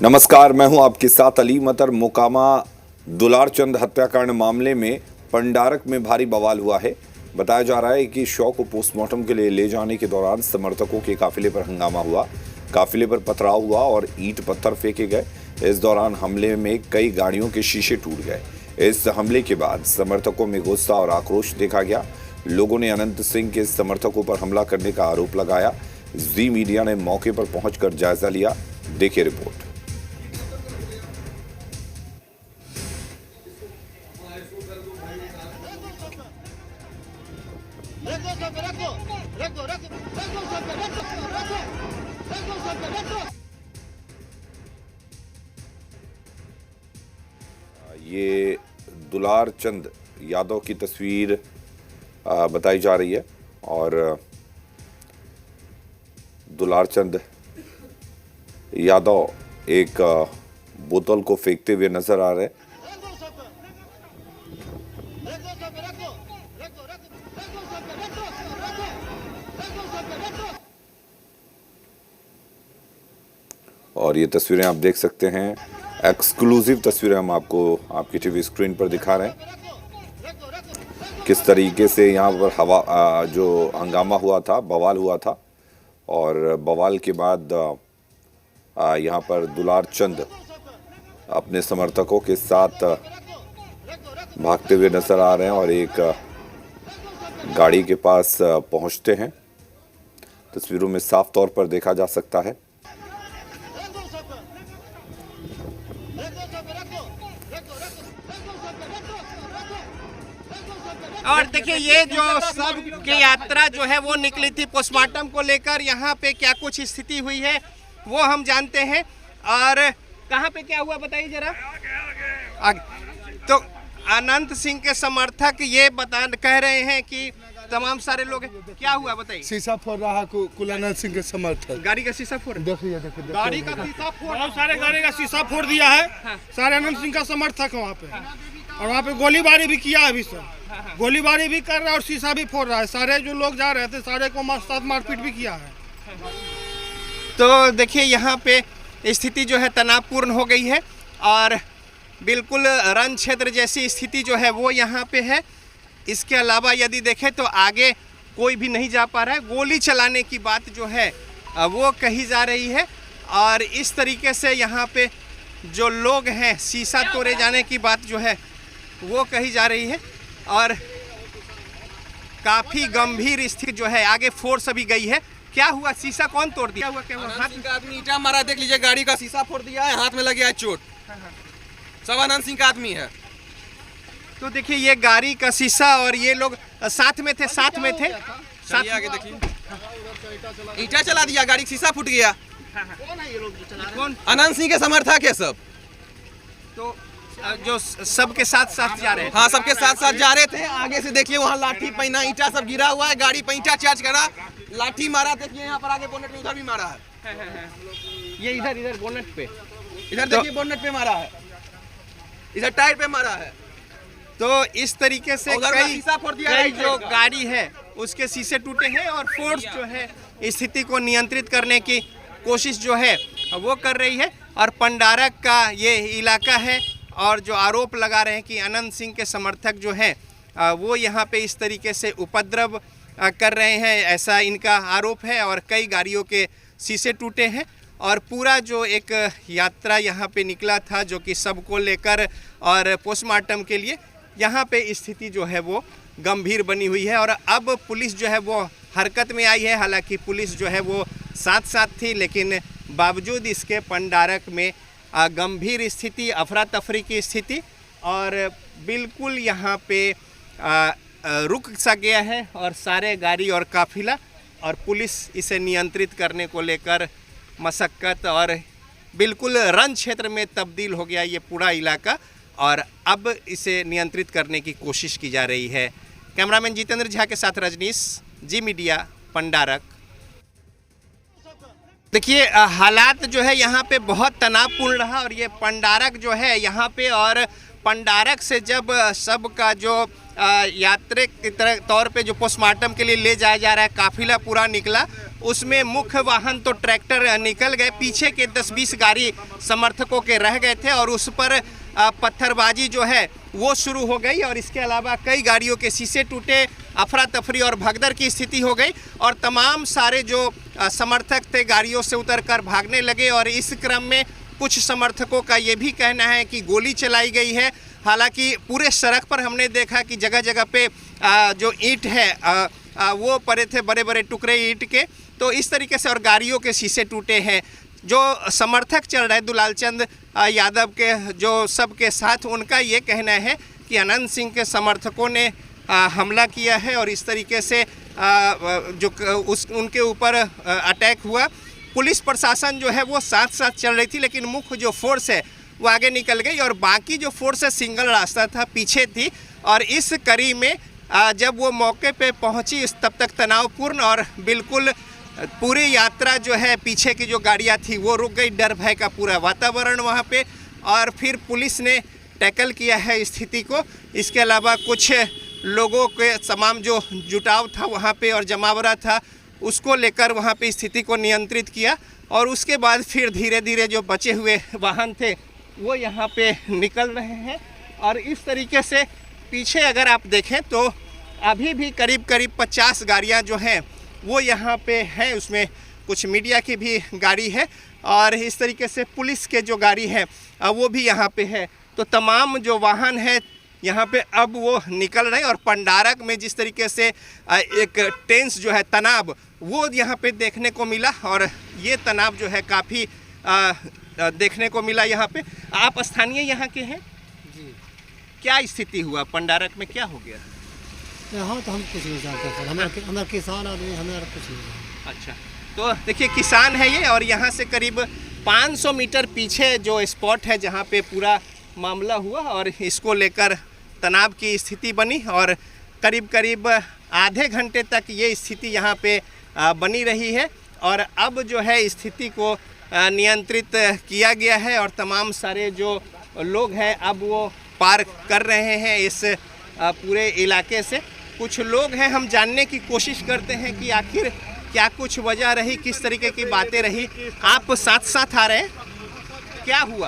नमस्कार, मैं हूं आपके साथ अली मतर। मोकामा दुलारचंद हत्याकांड मामले में पंडारक में भारी बवाल हुआ है। बताया जा रहा है कि शव को पोस्टमार्टम के लिए ले जाने के दौरान समर्थकों के काफिले पर हंगामा हुआ, काफिले पर पथराव हुआ और ईंट पत्थर फेंके गए। इस दौरान हमले में कई गाड़ियों के शीशे टूट गए। इस हमले के बाद समर्थकों में गुस्सा और आक्रोश देखा गया। लोगों ने अनंत सिंह के समर्थकों पर हमला करने का आरोप लगाया। जी मीडिया ने मौके पर पहुंचकर जायजा लिया। देखिए रिपोर्ट। ये दुलारचंद यादव की तस्वीर बताई जा रही है और दुलारचंद यादव एक बोतल को फेंकते हुए नजर आ रहे हैं। और ये तस्वीरें आप देख सकते हैं, एक्सक्लूसिव तस्वीरें हम आपको आपकी टीवी स्क्रीन पर दिखा रहे हैं। किस तरीके से यहाँ पर जो हंगामा हुआ था, बवाल हुआ था और बवाल के बाद यहाँ पर दुलारचंद अपने समर्थकों के साथ भागते हुए नजर आ रहे हैं और एक गाड़ी के पास पहुँचते हैं। तस्वीरों में साफ तौर पर देखा जा सकता है। और देखिए, ये जो सब की यात्रा जो है वो निकली थी पोस्टमार्टम को लेकर। यहाँ पे क्या कुछ स्थिति हुई है वो हम जानते हैं। और कहाँ पे क्या हुआ बताइए जरा। तो अनंत सिंह के समर्थक ये कह रहे हैं कि तमाम सारे लोग, क्या हुआ बताइए। शीशा फोड़ रहा कुल अनंत सिंह के समर्थक। गाड़ी का शीशा फोड़, देखिए गाड़ी का शीशा फोड़, सारे गाड़ी का शीशा फोड़ दिया है। सारे अनंत सिंह का समर्थक है वहाँ पे। और वहाँ पे गोलीबारी भी किया है अभी सर। गोलीबारी भी कर रहा है और शीशा भी फोड़ रहा है। सारे जो लोग जा रहे थे सारे को साथ मारपीट भी किया है। तो देखिए, यहाँ पे स्थिति जो है तनावपूर्ण हो गई है और बिल्कुल रण क्षेत्र जैसी स्थिति जो है वो यहाँ पे है। इसके अलावा यदि देखें तो आगे कोई भी नहीं जा पा रहा है। गोली चलाने की बात जो है वो कही जा रही है और इस तरीके से यहाँ पे जो लोग हैं, शीशा तोड़े जाने की बात जो है वो कही जा रही है और काफ़ी गंभीर स्थिति जो है। आगे फोर्स अभी गई है। क्या हुआ, शीशा कौन तोड़ दिया? क्या हुआ? अनंत सिंह का आदमी ईंटा मारा, देख लीजिए, गाड़ी का शीशा फोड़ दिया है, हाथ में लग गया है चोट। सब अनंत सिंह का आदमी है। तो देखिए, ये गाड़ी का शीशा और ये लोग साथ में थे। आगे देखिए, ईंटा चला दिया, गाड़ी का शीशा फूट गया। कौन है ये लोग जो चला रहे हैं? कौन? अनंत सिंह के समर्थक है सब। तो जो सबके साथ जा रहे हैं। हाँ, सबके साथ साथ जा रहे थे। आगे से देखिए, वहाँ लाठी पहना, ईंटा सब गिरा हुआ है। गाड़ी पे ईंटा चार्ज करा, लाठी मारा। देखिए यहाँ पर आगे बोनेट में, उधर भी मारा है। ये इधर बोनेट पे, इधर देखिए बोनेट पे मारा है, इधर टायर पे मारा है। तो इस तरीके से कई जो है। गाड़ी है उसके शीशे टूटे हैं और फोर्स जो है स्थिति को नियंत्रित करने की कोशिश जो है वो कर रही है। और पंडारक का ये इलाका है और जो आरोप लगा रहे हैं कि अनंत सिंह के समर्थक जो हैं वो यहाँ पे इस तरीके से उपद्रव कर रहे हैं, ऐसा इनका आरोप है। और कई गाड़ियों के शीशे टूटे हैं और पूरा जो एक यात्रा यहाँ पे निकला था जो कि सबको लेकर और पोस्टमार्टम के लिए, यहाँ पे स्थिति जो है वो गंभीर बनी हुई है। और अब पुलिस जो है वो हरकत में आई है। हालांकि पुलिस जो है वो साथ थी, लेकिन बावजूद इसके पंडारक में गंभीर स्थिति, अफरा तफरी की स्थिति और बिल्कुल यहाँ पे रुक सा गया है और सारे गाड़ी और काफिला, और पुलिस इसे नियंत्रित करने को लेकर मशक्कत, और बिल्कुल रण क्षेत्र में तब्दील हो गया ये पूरा इलाका और अब इसे नियंत्रित करने की कोशिश की जा रही है। कैमरामैन जितेंद्र झा के साथ रजनीश, जी मीडिया, पंडारक। देखिए, हालात जो है यहाँ पे बहुत तनावपूर्ण रहा और ये पंडारक जो है यहाँ पे, और पंडारक से जब सबका जो यात्री की तरह तौर पे जो पोस्टमार्टम के लिए ले जाया जा रहा है काफिला पूरा निकला, उसमें मुख्य वाहन तो ट्रैक्टर निकल गए, पीछे के 10-20 गाड़ी समर्थकों के रह गए थे और उस पर पत्थरबाजी जो है वो शुरू हो गई और इसके अलावा कई गाड़ियों के शीशे टूटे, अफरा तफरी और भगदड़ की स्थिति हो गई और तमाम सारे जो समर्थक थे गाड़ियों से उतरकर भागने लगे और इस क्रम में कुछ समर्थकों का ये भी कहना है कि गोली चलाई गई है। हालांकि पूरे सड़क पर हमने देखा कि जगह जगह पे जो ईंट है वो पड़े थे, बड़े बड़े टुकड़े ईंट के, तो इस तरीके से और गाड़ियों के शीशे टूटे हैं। जो समर्थक चल रहे दुलालचंद यादव के जो सबके साथ, उनका ये कहना है कि अनंत सिंह के समर्थकों ने हमला किया है और इस तरीके से जो उनके ऊपर अटैक हुआ। पुलिस प्रशासन जो है वो साथ साथ चल रही थी, लेकिन मुख्य जो फोर्स है वो आगे निकल गई और बाकी जो फोर्स है सिंगल रास्ता था, पीछे थी। और इस कड़ी में जब वो मौके पे पहुंची तब तक तनावपूर्ण और बिल्कुल पूरी यात्रा जो है, पीछे की जो गाड़ियां थी वो रुक गई, डर भय का पूरा वातावरण वहां पे, और फिर पुलिस ने टैकल किया है स्थिति को। इसके अलावा कुछ लोगों के तमाम जो जुटाव था वहाँ पे और जमावड़ा था, उसको लेकर वहाँ पे स्थिति को नियंत्रित किया और उसके बाद फिर धीरे धीरे जो बचे हुए वाहन थे वो यहाँ पे निकल रहे हैं। और इस तरीके से पीछे अगर आप देखें तो अभी भी करीब 50 गाड़ियाँ जो हैं वो यहाँ पे हैं, उसमें कुछ मीडिया की भी गाड़ी है और इस तरीके से पुलिस के जो गाड़ी है वो भी यहाँ पे है। तो तमाम जो वाहन है यहाँ पे अब वो निकल रहे हैं और पंडारक में जिस तरीके से एक टेंस जो है तनाव वो यहाँ पे देखने को मिला और ये तनाव जो है काफ़ी देखने को मिला यहाँ पे। आप स्थानीय यहाँ के हैं जी। क्या स्थिति हुआ पंडारक में, क्या हो गया? यहाँ तो हम कुछ नहीं जानते सर, हमारा किसान आदमी, हमारा कुछ नहीं जानते। अच्छा, तो देखिए किसान है ये और यहाँ से करीब 500 मीटर पीछे जो स्पॉट है जहाँ पे पूरा मामला हुआ और इसको लेकर तनाव की स्थिति बनी और करीब आधे घंटे तक ये स्थिति यहाँ पे बनी रही है और अब जो है स्थिति को नियंत्रित किया गया है और तमाम सारे जो लोग हैं अब वो पार कर रहे हैं इस पूरे इलाके से। कुछ लोग हैं, हम जानने की कोशिश करते हैं कि आखिर क्या कुछ वजह रही, किस तरीके की बातें रही। आप साथ साथ आ रहे हैं, क्या हुआ?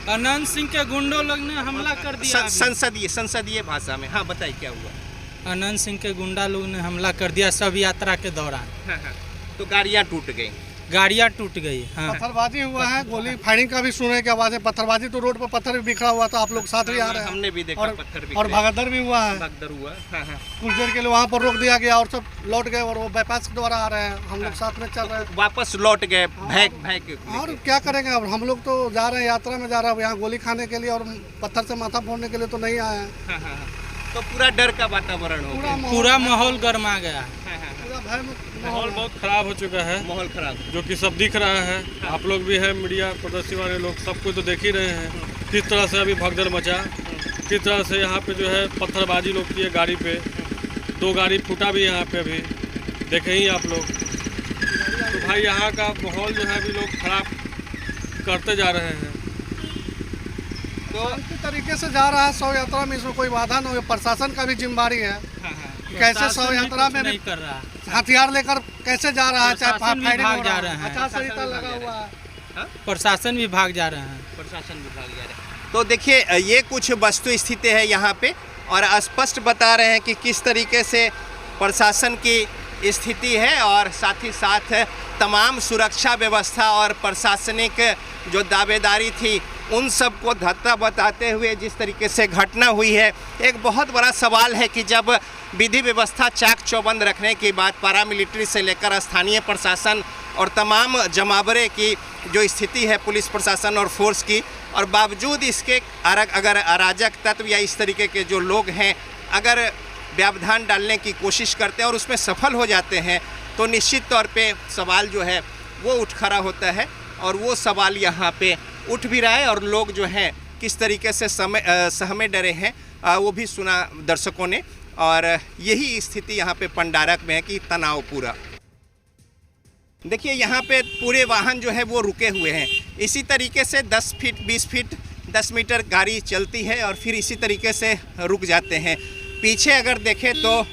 अनंत सिंह के गुंडों लोग ने हमला कर दिया। संसदीय भाषा में हाँ बताइए क्या हुआ? अनंत सिंह के गुंडा लोग ने हमला कर दिया सब यात्रा के दौरान। हाँ। तो गाड़ियाँ टूट गई, गाड़ियाँ टूट गई। हाँ, पत्थरबाजी हुआ है, गोली फायरिंग का भी सुनने की आवाज़ है। पत्थरबाजी तो रोड पर पत्थर भी बिखरा हुआ था, आप लोग साथ ही आ रहे हैं। हमने भी देखा पत्थर बिखरे। और भगदड़ भी हुआ है, भगदड़ हुआ। हाँ। कुछ देर के लिए वहाँ पर रोक दिया गया और सब लौट गए और वो बाईपास के द्वारा आ रहे हैं, हम लोग साथ में चल रहे हैं। वापस लौट गए भैक और क्या करेंगे अब, हम लोग तो जा रहे हैं, यात्रा में जा रहे हैं, यहाँ गोली खाने के लिए और पत्थर से माथा फोड़ने के लिए तो नहीं आए हैं। हाँ। तो पूरा डर का वातावरण हो गया, पूरा माहौल गर्मा गया। पूरा भय माहौल बहुत खराब हो चुका है, माहौल खराब जो कि सब दिख रहा है। आप लोग भी हैं, मीडिया प्रदर्शी वाले लोग, सब कुछ तो देख ही रहे हैं किस तरह से अभी भगदड़ मचा, किस तरह से यहाँ पे जो है पत्थरबाजी लोग की है गाड़ी पे, 2 गाड़ी फूटा भी यहाँ पे अभी देखे ही आप लोग। तो भाई यहाँ का माहौल जो है अभी लोग खराब करते जा रहे हैं। तो इसी तरीके से जा रहा है शव यात्रा में, इसमें कोई बाधा न हो। प्रशासन का भी जिम्मेदारी है, कैसे शव यात्रा में नहीं कर रहा, हथियार लेकर कैसे जा रहा है, चाहे प्रशासन भी फायरिंग भाग हो जा रहा रहे है, हैं। आचार संहिता लगा हुआ है। प्रशासन भी भाग जा रहे हैं। प्रशासन विभाग जा रहे हैं। तो देखिए ये कुछ वस्तु स्थिति है यहाँ पे और स्पष्ट बता रहे हैं कि किस तरीके से प्रशासन की स्थिति है और साथ ही साथ तमाम सुरक्षा व्यवस्था और प्रशासनिक जो दावेदारी थी उन सब को धत्ता बताते हुए जिस तरीके से घटना हुई है। एक बहुत बड़ा सवाल है कि जब विधि व्यवस्था चाक चौबंद रखने के बाद पारामिलिट्री से लेकर स्थानीय प्रशासन और तमाम जमावड़े की जो स्थिति है पुलिस प्रशासन और फोर्स की, और बावजूद इसके अगर अराजक तत्व या इस तरीके के जो लोग हैं अगर व्यवधान डालने की कोशिश करते हैं और उसमें सफल हो जाते हैं तो निश्चित तौर पे सवाल जो है वो उठ खड़ा होता है और वो सवाल यहाँ पे उठ भी रहा है और लोग जो हैं किस तरीके से सहमे डरे हैं वो भी सुना दर्शकों ने। और यही स्थिति यहाँ पे पंडारक में है कि तनाव पूरा। देखिए यहाँ पे पूरे वाहन जो है वो रुके हुए हैं, इसी तरीके से 10 फीट 20 फीट 10 मीटर गाड़ी चलती है और फिर इसी तरीके से रुक जाते हैं। पीछे अगर देखें तो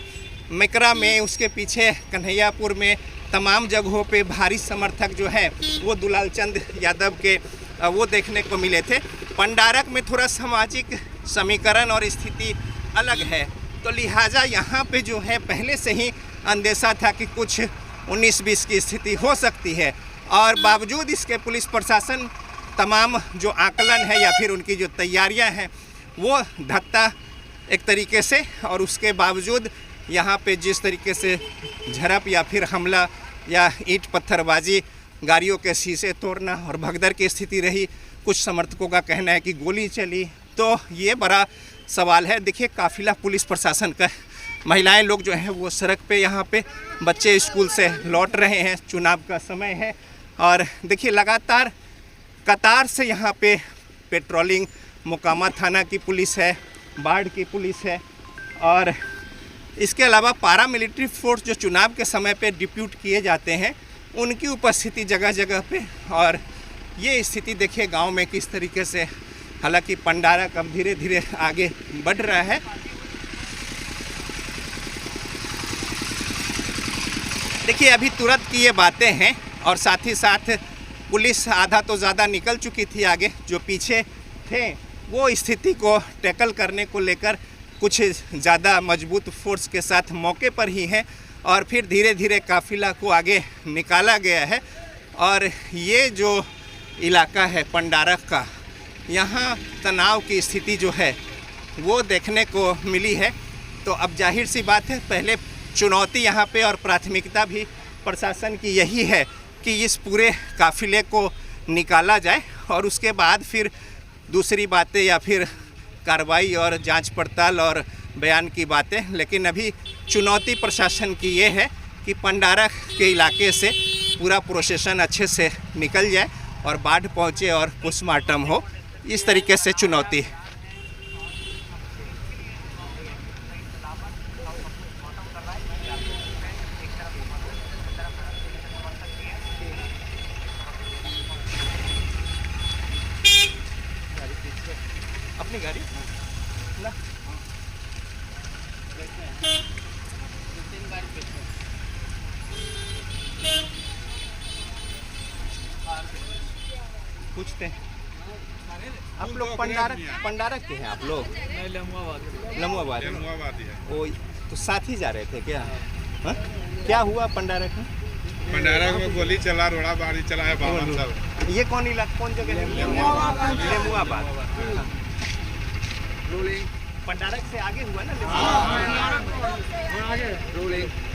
मिकरा में, उसके पीछे कन्हैयापुर में तमाम जगहों पे भारी समर्थक जो है वो दुलाल चंद यादव के वो देखने को मिले थे। पंडारक में थोड़ा सामाजिक समीकरण और स्थिति अलग है, तो लिहाजा यहाँ पे जो है पहले से ही अंदेशा था कि कुछ 19-20 की स्थिति हो सकती है, और बावजूद इसके पुलिस प्रशासन तमाम जो आकलन है या फिर उनकी जो तैयारियां हैं वो धत्ता एक तरीके से, और उसके बावजूद यहाँ पे जिस तरीके से झड़प या फिर हमला या ईंट पत्थरबाजी, गाड़ियों के शीशे तोड़ना और भगदड़ की स्थिति रही। कुछ समर्थकों का कहना है कि गोली चली, तो ये बड़ा सवाल है। देखिए काफिला पुलिस प्रशासन का, महिलाएं लोग जो हैं वो सड़क पे, यहाँ पे बच्चे स्कूल से लौट रहे हैं, चुनाव का समय है, और देखिए लगातार कतार से यहाँ पे पेट्रोलिंग, मोकामा थाना की पुलिस है, बाढ़ की पुलिस है, और इसके अलावा पारामिलिट्री फोर्स जो चुनाव के समय पे डिप्यूट किए जाते हैं उनकी उपस्थिति जगह जगह पे। और ये स्थिति देखिए गांव में किस तरीके से, हालांकि पंडारक अब धीरे धीरे आगे बढ़ रहा है। देखिए अभी तुरंत की ये बातें हैं, और साथ ही साथ पुलिस आधा तो ज़्यादा निकल चुकी थी आगे, जो पीछे थे वो स्थिति को टैकल करने को लेकर कुछ ज़्यादा मजबूत फोर्स के साथ मौके पर ही हैं, और फिर धीरे धीरे काफिला को आगे निकाला गया है। और ये जो इलाका है पंडारक का, यहाँ तनाव की स्थिति जो है वो देखने को मिली है। तो अब जाहिर सी बात है, पहले चुनौती यहाँ पे और प्राथमिकता भी प्रशासन की यही है कि इस पूरे काफिले को निकाला जाए, और उसके बाद फिर दूसरी बातें या फिर कार्रवाई और जांच पड़ताल और बयान की बातें। लेकिन अभी चुनौती प्रशासन की ये है कि पंडारक के इलाके से पूरा प्रोसेसन अच्छे से निकल जाए और बाढ़ पहुँचे और पोस्टमार्टम हो, इस तरीके से चुनौती है। अपनी गाड़ी ना पूछते हैं। आप लोग पंडारक के हैं आप लोग? लमुआबाद ओ, तो साथ ही जा रहे थे क्या? हाँ? क्या हुआ पंडारक में? पंडारक में गोली चला, रोड़ा बारी चला है बावन साहब। ये कौन इलाका, कौन जगह है? लेमुआबाद। पंडारक से आगे हुआ ना?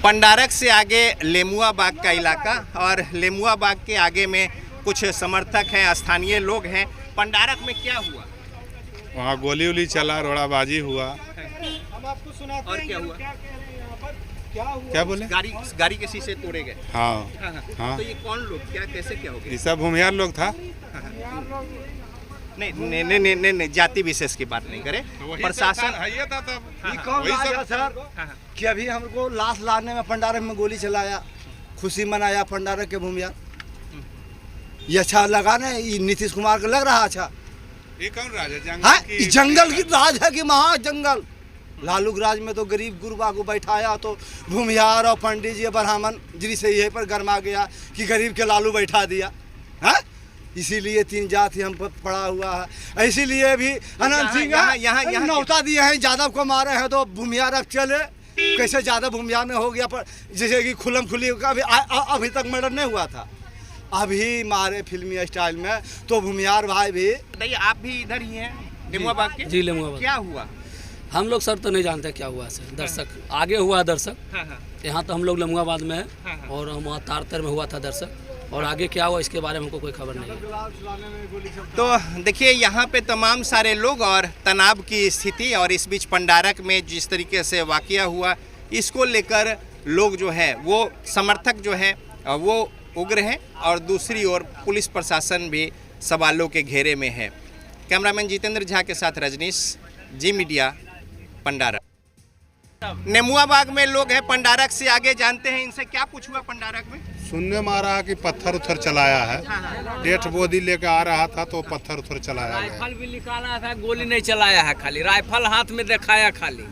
पंडारक से आगे लेमुआबाग का इलाका, और लेमुआबाग के आगे में कुछ समर्थक हैं, स्थानीय लोग हैं। पंडारक में क्या हुआ? वहाँ गोली उली चला, रोड़ाबाजी हुआ। हम आपको सुनाते और हैं क्या हुआ? क्या हुआ? क्या बोले? गाड़ी के शीशे तोड़े गए। हाँ हाँ। तो ये कौन लोग, क्या कैसे क्या हो गया? ये सब भूमिहार लोग था। नहीं, जाति विशेष की बात नहीं करें। प्रशासन कौन राजा सर कि अभी हमको लाश लाने में पंडारक में गोली चलाया, खुशी मनाया पंडारक के भूमिया। ये अच्छा लगा ना? ये नीतीश कुमार को लग रहा अच्छा? ये कौन राज है? हाँ, जंगल की राज है कि महा जंगल। लालू राज में तो गरीब गुरबा को बैठाया, तो भूमिहार और पंडित जी ब्राह्मण जी से यही पर गरमा गया कि गरीब के लालू बैठा दिया। हाँ, इसीलिए 3 जाति हम पर पड़ा हुआ है। इसीलिए भी अनंत सिंह नौता दिए हैं, यादव को मारे हैं तो भूमिहार अब चले। कैसे यादव भूमिहार में हो गया? पर जैसे कि खुलम खुली का अभी तक मर्डर नहीं हुआ था, अभी मारे फिल्मी स्टाइल में, तो भूमिहार भाई भी। बताइए, आप भी इधर ही हैं लेमुआबाग के? जी, लेमुआबाग। क्या हुआ? हम लोग सर तो नहीं जानते क्या हुआ सर। दर्शक आगे हुआ दर्शक। यहाँ तो हम लोग लेमुआबाद में हैं, और हम वहाँ तारतर में हुआ था दर्शक, और आगे क्या हुआ इसके बारे में हमको कोई खबर नहीं है। तो देखिए यहाँ पे तमाम सारे लोग और तनाव की स्थिति, और इस बीच पंडारक में जिस तरीके से वाकया हुआ, इसको लेकर लोग जो है वो समर्थक जो है वो उग्र हैं, और दूसरी ओर पुलिस प्रशासन भी सवालों के घेरे में है। कैमरामैन जितेंद्र झा के साथ रजनीश, जी मीडिया, पंडारक। नेमुआबाग में लोग हैं, पंडारक से आगे जानते हैं इनसे क्या कुछ हुआ पंडारक में? सुनने में आ रहा है कि पत्थर उथर चलाया है। डेथ बॉडी लेकर आ रहा था तो पत्थर उथर चलाया गया। राइफल भी निकाला था, गोली नहीं चलाया है, खाली राइफल हाथ में दिखाया खाली,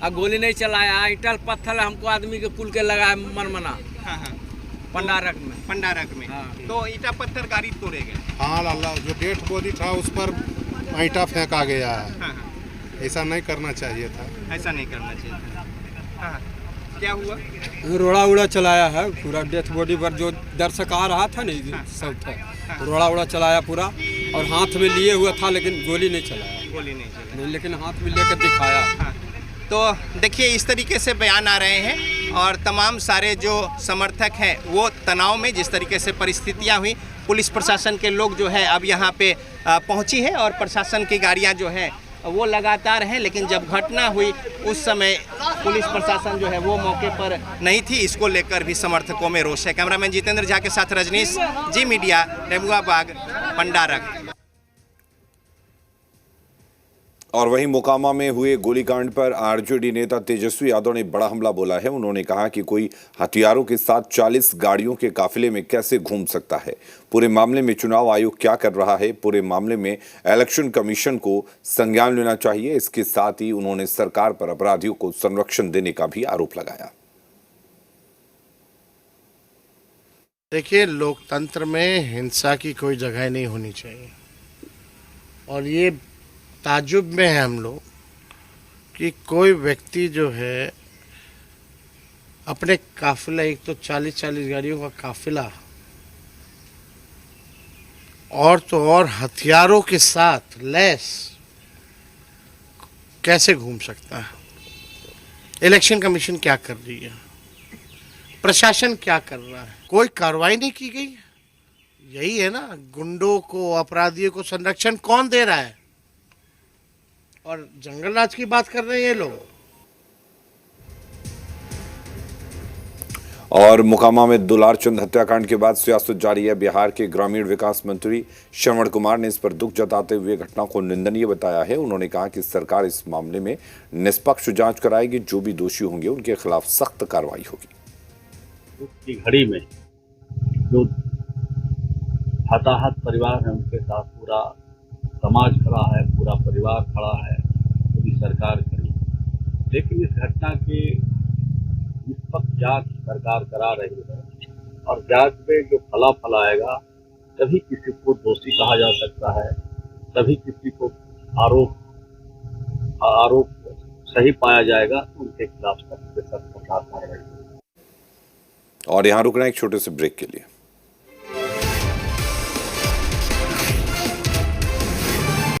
और गोली नहीं चलाया। ईंटल पत्थर हमको आदमी के कुल के लगा मनमना। पंडारक में। तो ईटा पत्थर गाड़ी तोड़े गए। हाँ लाला, जो डेथ बॉडी था उस पर ईंटा फेंका गया है। हाँ, ऐसा नहीं करना चाहिए था। ऐसा नहीं करना चाहिए था। हाँ, क्या हुआ? रोड़ा उड़ा चलाया है पूरा डेथ बॉडी पर, जो दर्शक आ रहा था नहीं सब था, रोड़ा उड़ा चलाया पूरा, और हाथ में लिए हुआ था लेकिन गोली नहीं चलाया। गोली नहीं चला नहीं, लेकिन हाथ में लेकर दिखाया। हाँ। तो देखिए इस तरीके से बयान आ रहे हैं और तमाम सारे जो समर्थक हैं वो तनाव में, जिस तरीके से परिस्थितियां हुई, पुलिस प्रशासन के लोग जो है अब यहाँ पे पहुँची है और प्रशासन की गाड़ियाँ जो है वो लगातार हैं, लेकिन जब घटना हुई उस समय पुलिस प्रशासन जो है वो मौके पर नहीं थी। इसको लेकर भी समर्थकों में रोष है। कैमरामैन जितेंद्र झा के साथ रजनीश, जी मीडिया, नेमुआ बाग, पंडारक। और वहीं मोकामा में हुए गोलीकांड पर आरजेडी नेता तेजस्वी यादव ने बड़ा हमला बोला है। उन्होंने कहा कि कोई हथियारों के साथ 40 गाड़ियों के काफिले में कैसे घूम सकता है। पूरे मामले में चुनाव आयोग क्या कर रहा है, पूरे मामले में इलेक्शन कमीशन को संज्ञान लेना चाहिए। इसके साथ ही उन्होंने सरकार पर अपराधियों को संरक्षण देने का भी आरोप लगाया। देखिए, लोकतंत्र में हिंसा की कोई जगह नहीं होनी चाहिए, और ये ताजुब में है हम लोग कि कोई व्यक्ति जो है अपने काफिला, एक तो 40 गाड़ियों का काफिला, और तो और हथियारों के साथ लैस कैसे घूम सकता है। इलेक्शन कमीशन क्या कर रही है, प्रशासन क्या कर रहा है, कोई कार्रवाई नहीं की गई। यही है ना, गुंडों को, अपराधियों को संरक्षण कौन दे रहा है? और जंगल राज की बात कर रहे हैं ये लोग। और मोकामा में दुलार चंद हत्याकांड के बाद सियासत जारी है। बिहार के ग्रामीण विकास मंत्री श्रवण कुमार ने इस पर दुख जताते हुए घटना को निंदनीय बताया है। उन्होंने कहा कि सरकार इस मामले में निष्पक्ष जांच कराएगी, जो भी दोषी होंगे उनके खिलाफ सख्त कार्रवाई होगी। की घड़ी में जो हताहत परिवार है उनके साथ पूरा समाज खड़ा है, पूरा परिवार खड़ा है, पूरी सरकार खड़ी है। लेकिन इस घटना की निष्पक्ष जांच सरकार करा रही है, और जांच में जो फलाफल आएगा तभी किसी को दोषी कहा जा सकता है, तभी किसी को आरोप सही पाया जाएगा, उनके खिलाफ सख्त से सख्त कार्रवाई। और यहाँ रुकना एक छोटे से ब्रेक के लिए।